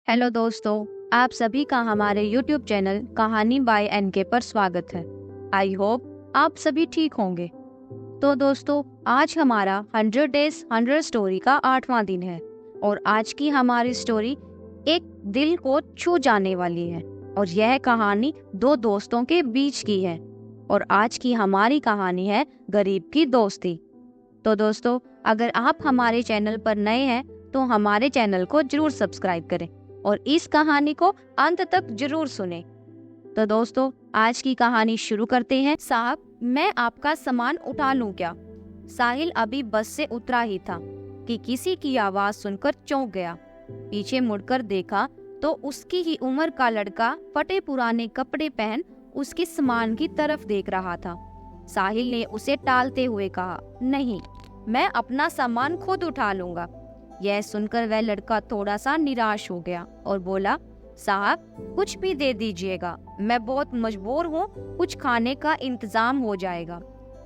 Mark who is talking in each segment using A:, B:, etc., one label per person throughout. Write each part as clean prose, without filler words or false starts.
A: Hello दोस्तों, आप सभी का हमारे YouTube चैनल कहानी बाय एनके पर स्वागत है। आई होप आप सभी ठीक होंगे। तो दोस्तों, आज हमारा 100 डेज 100 स्टोरी का 8वां दिन है और आज की हमारी स्टोरी एक दिल को छू जाने वाली है और यह कहानी दो दोस्तों के बीच की है और आज की हमारी कहानी है गरीब की दोस्ती। तो दोस्तों, अगर आप हमारे चैनल पर नए हैं तो हमारे चैनल को जरूर सब्सक्राइब करें और इस कहानी को अंत तक जरूर सुने। तो दोस्तों, आज की कहानी शुरू करते हैं। साहब, मैं आपका सामान उठा लूं क्या? साहिल अभी बस से उतरा ही था कि किसी की आवाज सुनकर चौंक गया। पीछे मुड़कर देखा तो उसकी ही उम्र का लड़का फटे पुराने कपड़े पहन उसके सामान की तरफ देख रहा था। साहिल ने उसे टालते हुए कहा, नहीं, मैं अपना सामान खुद उठा लूंगा। यह सुनकर वह लड़का थोड़ा सा निराश हो गया और बोला, साहब, कुछ भी दे दीजिएगा, मैं बहुत मजबूर हूँ, कुछ खाने का इंतजाम हो जाएगा।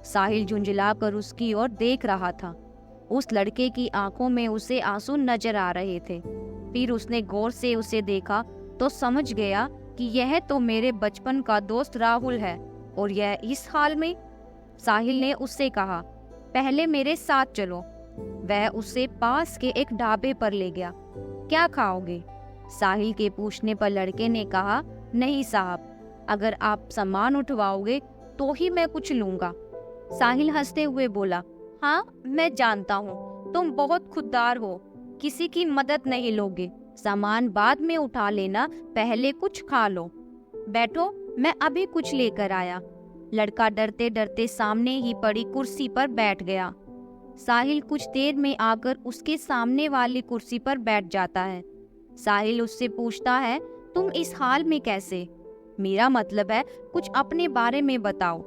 A: साहिल झुंझलाकर उसकी ओर देख रहा था। उस लड़के की आंखों में उसे आंसू नजर आ रहे थे। फिर उसने गौर से उसे देखा तो समझ गया कि यह तो मेरे बचपन का दोस्त राहुल है और यह इस हाल में। साहिल ने उससे कहा, पहले मेरे साथ चलो। वह उसे पास के एक ढाबे पर ले गया। क्या खाओगे? साहिल के पूछने पर लड़के ने कहा, नहीं साहब, अगर आप सामान उठवाओगे तो ही मैं कुछ लूंगा। साहिल हंसते हुए बोला, हाँ, मैं जानता हूँ तुम बहुत खुददार हो, किसी की मदद नहीं लोगे। सामान बाद में उठा लेना, पहले कुछ खा लो। बैठो, मैं अभी कुछ लेकर आया। लड़का डरते डरते सामने ही पड़ी कुर्सी पर बैठ गया। साहिल कुछ देर में आकर उसके सामने वाली कुर्सी पर बैठ जाता है। साहिल उससे पूछता है, तुम इस हाल में कैसे? मेरा मतलब है, कुछ अपने बारे में बताओ।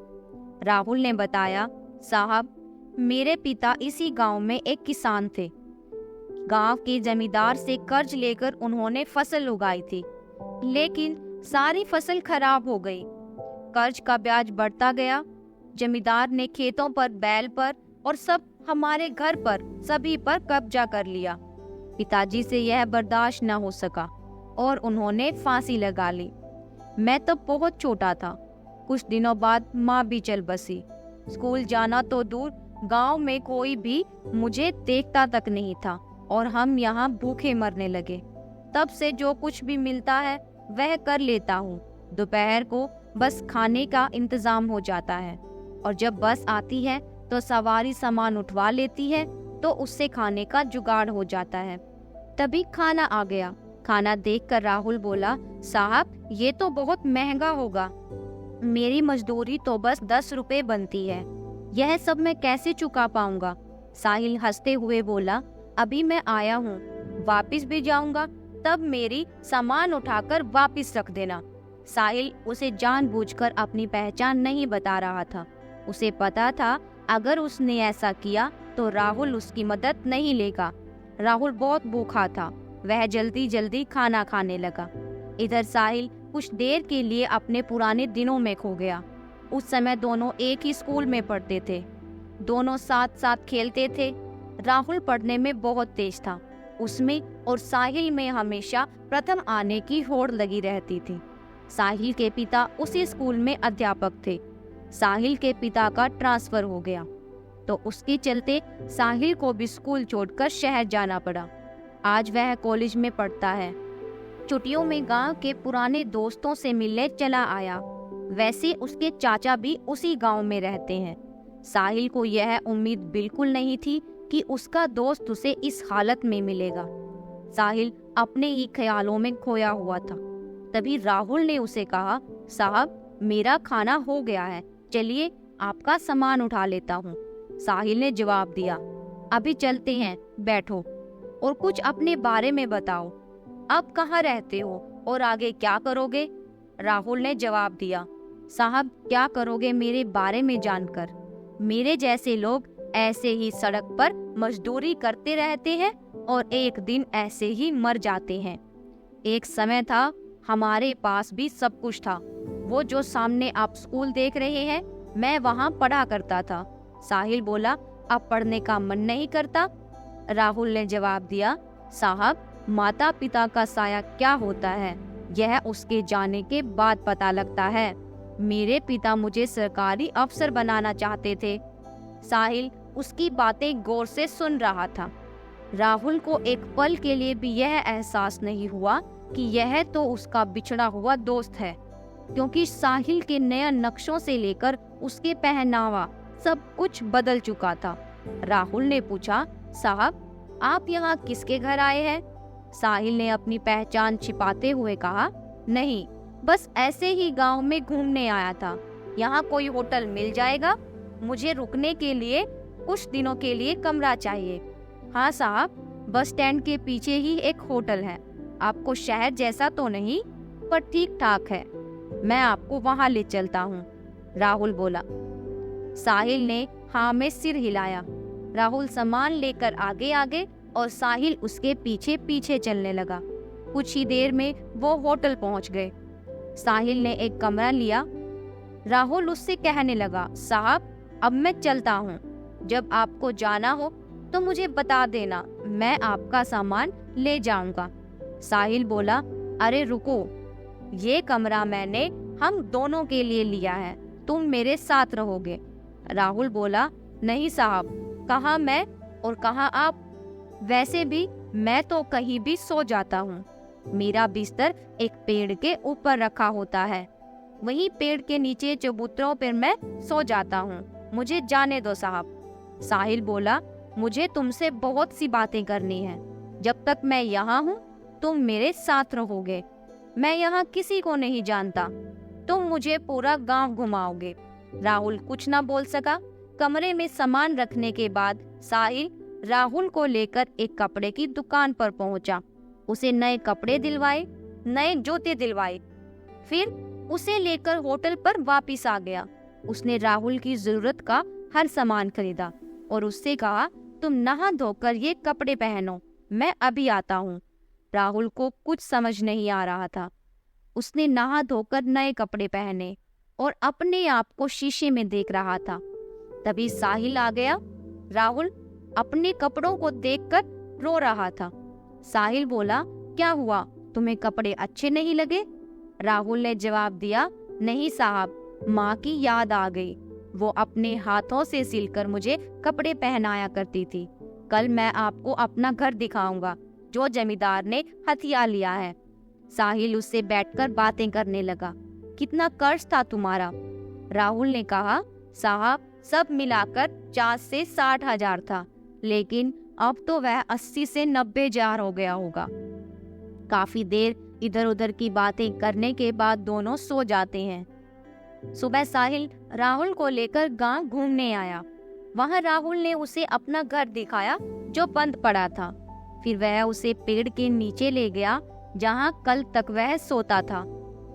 A: राहुल ने बताया, साहब, मेरे पिता इसी गांव में एक किसान थे। गांव के जमींदार से कर्ज लेकर उन्होंने फसल उगाई थी, लेकिन सारी फसल खराब हो गई। कर्ज का ब्याज बढ़ता गया। जमींदार ने खेतों पर, बैल पर और सब हमारे घर पर, सभी पर कब्जा कर लिया। पिताजी से यह बर्दाश्त न हो सका और उन्होंने फांसी लगा ली। मैं तब बहुत छोटा था। कुछ दिनों बाद माँ भी चल बसी। स्कूल जाना तो दूर, गांव में कोई भी मुझे देखता तक नहीं था और हम यहाँ भूखे मरने लगे। तब से जो कुछ भी मिलता है वह कर लेता हूँ। दोपहर को बस खाने का इंतजाम हो जाता है और जब बस आती है तो सवारी सामान उठवा लेती है तो उससे खाने का जुगाड़ हो जाता है। तभी खाना आ गया। खाना देखकर राहुल बोला, साहब, ये तो बहुत महंगा होगा। मेरी मजदूरी तो बस 10 रुपए बनती है, यह सब मैं कैसे चुका पाऊंगा? साहिल हंसते हुए बोला, अभी मैं आया हूँ, वापिस भी जाऊंगा, तब मेरी सामान उठाकर वापिस रख देना। साहिल उसे जानबूझकर अपनी पहचान नहीं बता रहा था। उसे पता था अगर उसने ऐसा किया तो राहुल उसकी मदद नहीं लेगा। राहुल बहुत भूखा था। वह जल्दी जल्दी खाना खाने लगा। इधर साहिल कुछ देर के लिए अपने पुराने दिनों में खो गया। उस समय दोनों एक ही स्कूल में पढ़ते थे। दोनों साथ साथ खेलते थे। राहुल पढ़ने में बहुत तेज था। उसमें और साहिल में हमेशा प्रथम आने की होड़ लगी रहती थी। साहिल के पिता उसी स्कूल में अध्यापक थे। साहिल के पिता का ट्रांसफर हो गया तो उसके चलते साहिल को भी स्कूल छोड़कर शहर जाना पड़ा। आज वह कॉलेज में पढ़ता है। छुट्टियों में गांव के पुराने दोस्तों से मिलने चला आया। वैसे उसके चाचा भी उसी गांव में रहते हैं। साहिल को यह उम्मीद बिल्कुल नहीं थी कि उसका दोस्त उसे इस हालत में मिलेगा। साहिल अपने ही ख्यालों में खोया हुआ था। तभी राहुल ने उसे कहा, साहब, मेरा खाना हो गया है, चलिए आपका सामान उठा लेता हूँ। साहिल ने जवाब दिया, अभी चलते हैं, बैठो और कुछ अपने बारे में बताओ। अब कहाँ रहते हो और आगे क्या करोगे? राहुल ने जवाब दिया, साहब, क्या करोगे मेरे बारे में जानकर? मेरे जैसे लोग ऐसे ही सड़क पर मजदूरी करते रहते हैं और एक दिन ऐसे ही मर जाते हैं। एक समय था, हमारे पास भी सब कुछ था। वो जो सामने आप स्कूल देख रहे हैं, मैं वहाँ पढ़ा करता था। साहिल बोला, अब पढ़ने का मन नहीं करता? राहुल ने जवाब दिया, साहब, माता पिता का साया क्या होता है यह उसके जाने के बाद पता लगता है। मेरे पिता मुझे सरकारी अफसर बनाना चाहते थे। साहिल उसकी बातें गौर से सुन रहा था। राहुल को एक पल के लिए भी यह एहसास नहीं हुआ कि यह तो उसका बिछड़ा हुआ दोस्त है, क्योंकि साहिल के नए नक्शों से लेकर उसके पहनावा सब कुछ बदल चुका था। राहुल ने पूछा, साहब आप यहाँ किसके घर आए हैं? साहिल ने अपनी पहचान छिपाते हुए कहा, नहीं, बस ऐसे ही गांव में घूमने आया था। यहाँ कोई होटल मिल जाएगा? मुझे रुकने के लिए कुछ दिनों के लिए कमरा चाहिए। हाँ साहब, बस स्टैंड के पीछे ही एक होटल है। आपको शहर जैसा तो नहीं, पर ठीक ठाक है। मैं आपको वहाँ ले चलता हूँ, राहुल बोला। साहिल ने हाँ में सिर हिलाया। राहुल सामान लेकर आगे आगे और साहिल उसके पीछे पीछे चलने लगा। कुछ ही देर में वो होटल पहुंच गए। साहिल ने एक कमरा लिया। राहुल उससे कहने लगा, साहब अब मैं चलता हूँ। जब आपको जाना हो तो मुझे बता देना, मैं आपका सामान ले जाऊंगा। साहिल बोला, अरे रुको, ये कमरा मैंने हम दोनों के लिए लिया है, तुम मेरे साथ रहोगे। राहुल बोला, नहीं साहब, कहाँ मैं और कहाँ आप? वैसे भी मैं तो कहीं भी सो जाता हूँ। मेरा बिस्तर एक पेड़ के ऊपर रखा होता है, वहीं पेड़ के नीचे चबूतरों पर मैं सो जाता हूँ। मुझे जाने दो साहब। साहिल बोला, मुझे तुमसे बहुत सी बातें करनी है। जब तक मैं यहाँ हूँ तुम मेरे साथ रहोगे। मैं यहाँ किसी को नहीं जानता, तुम मुझे पूरा गांव घुमाओगे। राहुल कुछ ना बोल सका। कमरे में सामान रखने के बाद साहिल राहुल को लेकर एक कपड़े की दुकान पर पहुंचा। उसे नए कपड़े दिलवाए, नए जूते दिलवाए, फिर उसे लेकर होटल पर वापस आ गया। उसने राहुल की जरूरत का हर सामान खरीदा और उससे कहा, तुम नहा धोकर ये कपड़े पहनो, मैं अभी आता हूँ। राहुल को कुछ समझ नहीं आ रहा था। उसने नहा धोकर नए कपड़े पहने और अपने आप को शीशे में देख रहा था। तभी साहिल आ गया। राहुल अपने कपड़ों को देखकर रो रहा था। साहिल बोला, क्या हुआ, तुम्हें कपड़े अच्छे नहीं लगे? राहुल ने जवाब दिया, नहीं साहब, माँ की याद आ गई। वो अपने हाथों से सिलकर मुझे कपड़े पहनाया करती थी। कल मैं आपको अपना घर दिखाऊंगा जो जमींदार ने हथिया लिया है। साहिल उससे बैठकर बातें करने लगा। कितना कर्ज था तुम्हारा? राहुल ने कहा, साहब सब मिलाकर 50 से 60 हजार था, लेकिन अब तो वह 80 से 90 हजार हो गया होगा। काफी देर इधर उधर की बातें करने के बाद दोनों सो जाते हैं। सुबह साहिल राहुल को लेकर गांव घूमने आया। वहां राहुल ने उसे अपना घर दिखाया जो बंद पड़ा था। फिर वह उसे पेड़ के नीचे ले गया जहां कल तक वह सोता था।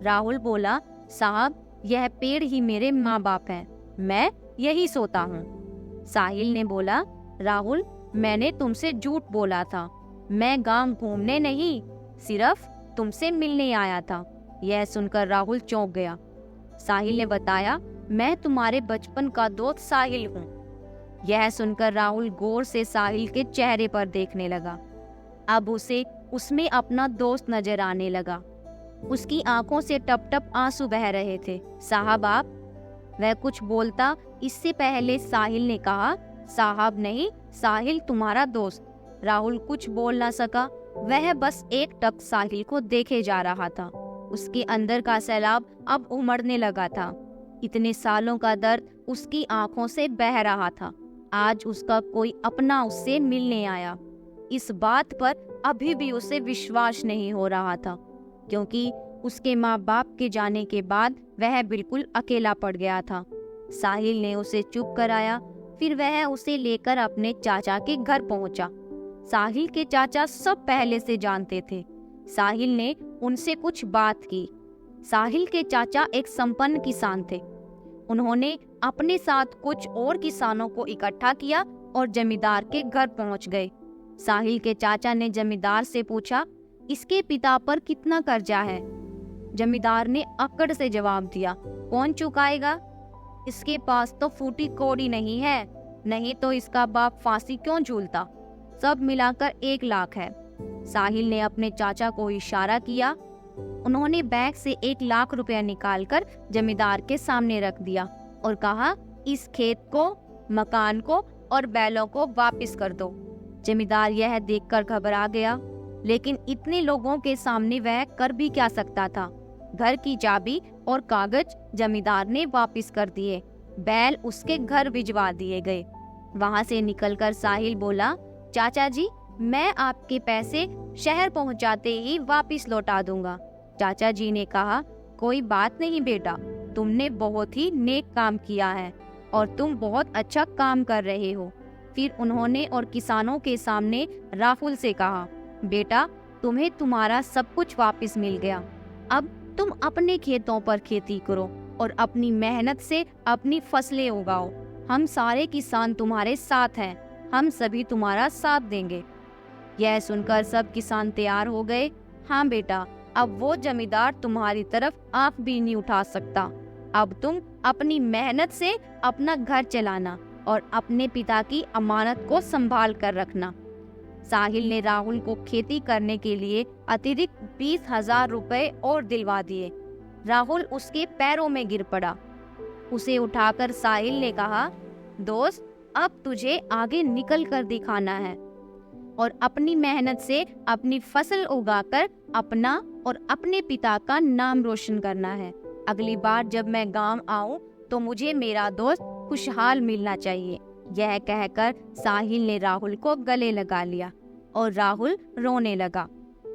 A: राहुल बोला, साहब यह पेड़ ही मेरे माँ बाप हैं, मैं यही सोता हूँ। साहिल ने बोला, राहुल मैंने तुमसे झूठ बोला था, मैं गांव घूमने नहीं, सिर्फ तुमसे मिलने आया था। यह सुनकर राहुल चौंक गया। साहिल ने बताया, मैं तुम्हारे बचपन का दोस्त साहिल हूँ। यह सुनकर राहुल गौर से साहिल के चेहरे पर देखने लगा। अब उसे उसमें अपना दोस्त नजर आने लगा। उसकी आंखों से टप टप आंसू बह रहे थे। साहब आप? वह कुछ बोलता इससे पहले साहिल ने कहा, साहब नहीं, साहिल तुम्हारा दोस्त। राहुल कुछ बोल ना सका। वह बस एक टक साहिल को देखे जा रहा था। उसके अंदर का सैलाब अब उमड़ने लगा था। इतने सालों का दर्द उसकी आंखों से बह रहा था। आज उसका कोई अपना उससे मिलने आया। इस बात पर अभी भी उसे विश्वास नहीं हो रहा था, क्योंकि उसके माँ बाप के जाने के बाद वह बिल्कुल अकेला पड़ गया था। साहिल ने उसे चुप कराया। फिर वह उसे लेकर अपने चाचा के घर पहुंचा। साहिल के चाचा सब पहले से जानते थे। साहिल ने उनसे कुछ बात की। साहिल के चाचा एक संपन्न किसान थे। उन्होंने अपने साथ कुछ और किसानों को इकट्ठा किया और जमींदार के घर पहुंच गए। साहिल के चाचा ने जमींदार से पूछा, इसके पिता पर कितना कर्जा है? जमींदार ने अकड़ से जवाब दिया, कौन चुकाएगा? इसके पास तो फूटी कौड़ी नहीं है, नहीं तो इसका बाप फांसी क्यों झूलता? सब मिलाकर 1 लाख है। साहिल ने अपने चाचा को इशारा किया। उन्होंने बैग से 1 लाख रुपया निकालकर जमींदार के सामने रख दिया और कहा, इस खेत को, मकान को और बैलों को वापस कर दो। जमींदार यह देखकर घबरा गया, लेकिन इतने लोगों के सामने वह कर भी क्या सकता था। घर की चाबी और कागज जमींदार ने वापस कर दिए। बैल उसके घर भिजवा दिए गए। वहां से निकलकर साहिल बोला, चाचा जी, मैं आपके पैसे शहर पहुंचाते ही वापस लौटा दूंगा। चाचा जी ने कहा, कोई बात नहीं बेटा, तुमने बहुत ही नेक काम किया है और तुम बहुत अच्छा काम कर रहे हो। फिर उन्होंने और किसानों के सामने राहुल से कहा, बेटा, तुम्हें तुम्हारा सब कुछ वापस मिल गया। अब तुम अपने खेतों पर खेती करो और अपनी मेहनत से अपनी फसलें उगाओ। हम सारे किसान तुम्हारे साथ हैं, हम सभी तुम्हारा साथ देंगे। यह सुनकर सब किसान तैयार हो गए। हाँ बेटा, अब वो जमींदार तुम्हारी तरफ आंख भी नहीं उठा सकता। अब तुम अपनी मेहनत से अपना घर चलाना और अपने पिता की अमानत को संभाल कर रखना। साहिल ने राहुल को खेती करने के लिए अतिरिक्त 20,000 रुपए और दिलवा दिए। राहुल उसके पैरों में गिर पड़ा। उसे उठाकर साहिल ने कहा, दोस्त, अब तुझे आगे निकल कर दिखाना है और अपनी मेहनत से अपनी फसल उगाकर अपना और अपने पिता का नाम रोशन करना है। अगली बार जब मैं गांव आऊं तो मुझे मेरा दोस्त खुशहाल मिलना चाहिए। यह कहकर साहिल ने राहुल को गले लगा लिया और राहुल रोने लगा।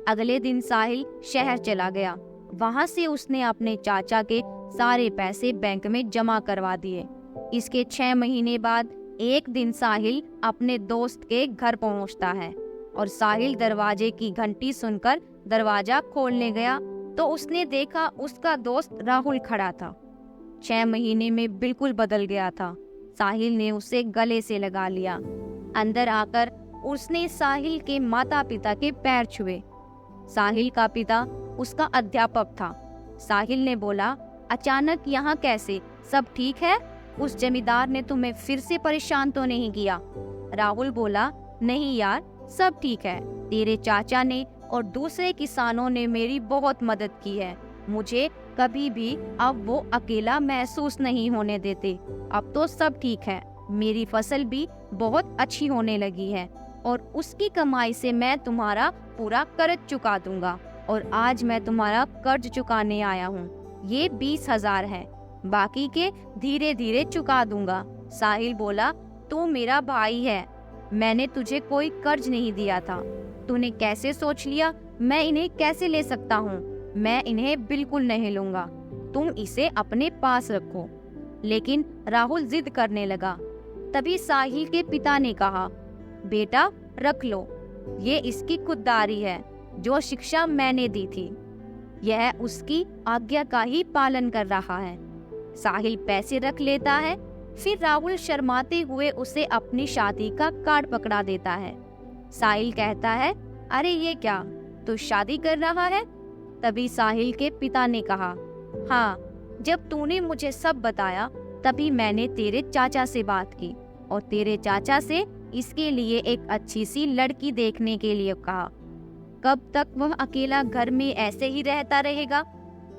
A: अगले दिन साहिल शहर चला गया। वहां से उसने अपने चाचा के सारे पैसे बैंक में जमा करवा दिए। इसके 6 महीने बाद एक दिन साहिल अपने दोस्त के घर पहुंचता है और साहिल दरवाजे की घंटी सुनकर दरवाजा खोलने गया तो उसने देखा उसका दोस्त राहुल खड़ा था। 6 महीने में बिल्कुल बदल गया था। साहिल ने उसे गले से लगा लिया। अंदर आकर उसने साहिल के माता पिता के पैर छुए। साहिल का पिता उसका अध्यापक था। साहिल ने बोला, अचानक यहाँ कैसे? सब ठीक है? उस जमींदार ने तुम्हें फिर से परेशान तो नहीं किया? राहुल बोला, नहीं यार, सब ठीक है। तेरे चाचा ने और दूसरे किसानों ने मेरी बहुत मदद की है। मुझे कभी भी अब वो अकेला महसूस नहीं होने देते। अब तो सब ठीक है। मेरी फसल भी बहुत अच्छी होने लगी है और उसकी कमाई से मैं तुम्हारा पूरा कर्ज चुका दूंगा। और आज मैं तुम्हारा कर्ज चुकाने आया हूँ। ये 20,000 है, बाकी के धीरे धीरे चुका दूंगा। साहिल बोला, तू मेरा भाई है, मैंने तुझे कोई कर्ज नहीं दिया था। तूने कैसे सोच लिया मैं इन्हें कैसे ले सकता हूँ? मैं इन्हें बिल्कुल नहीं लूंगा, तुम इसे अपने पास रखो। लेकिन राहुल जिद करने लगा। तभी साहिल के पिता ने कहा, बेटा रख लो, ये इसकी खुददारी है। जो शिक्षा मैंने दी थी, यह उसकी आज्ञा का ही पालन कर रहा है। साहिल पैसे रख लेता है। फिर राहुल शर्माते हुए उसे अपनी शादी का कार्ड पकड़ा देता है। साहिल कहता है, अरे ये क्या, तू शादी कर रहा है? तभी साहिल के पिता ने कहा, हाँ, जब तूने मुझे सब बताया तभी मैंने तेरे चाचा से बात की और तेरे चाचा से इसके लिए एक अच्छी सी लड़की देखने के लिए कहा। कब तक वह अकेला घर में ऐसे ही रहता रहेगा?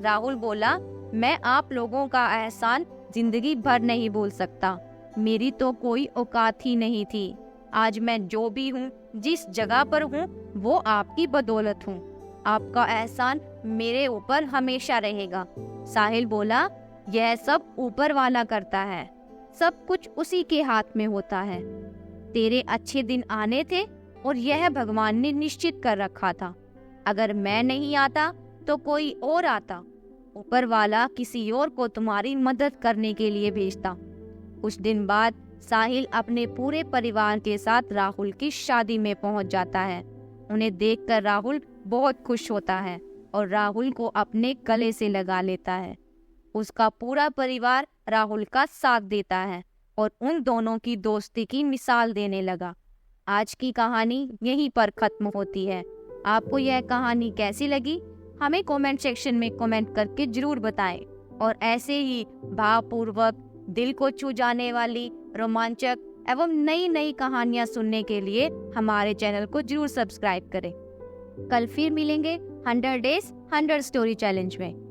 A: राहुल बोला, मैं आप लोगों का एहसान जिंदगी भर नहीं भूल सकता। मेरी तो कोई औकात ही नहीं थी। आज मैं जो भी हूँ, जिस जगह पर हूँ, वो आपकी बदौलत हूँ। आपका एहसान मेरे ऊपर हमेशा रहेगा। साहिल बोला, यह सब ऊपर वाला करता है, सब कुछ उसी के हाथ में होता है। तेरे अच्छे दिन आने थे और यह भगवान ने निश्चित कर रखा था। अगर मैं नहीं आता तो कोई और आता। ऊपर वाला किसी और को तुम्हारी मदद करने के लिए भेजता। कुछ दिन बाद साहिल अपने पूरे परिवार के साथ राहुल की शादी में पहुंच जाता है। उन्हें देखकर राहुल बहुत खुश होता है और राहुल को अपने गले से लगा लेता है। उसका पूरा परिवार राहुल का साथ देता है और उन दोनों की दोस्ती की मिसाल देने लगा। आज की कहानी यहीं पर खत्म होती है। आपको यह कहानी कैसी लगी? हमें कमेंट सेक्शन में कमेंट करके जरूर बताएं। और ऐसे ही भावपूर्वक, दिल को छू जाने वाली, रोमांचक एवं नई नई कहानियां सुनने के लिए हमारे चैनल को जरूर सब्सक्राइब करें। कल फिर मिलेंगे 100 डेज 100 स्टोरी चैलेंज में।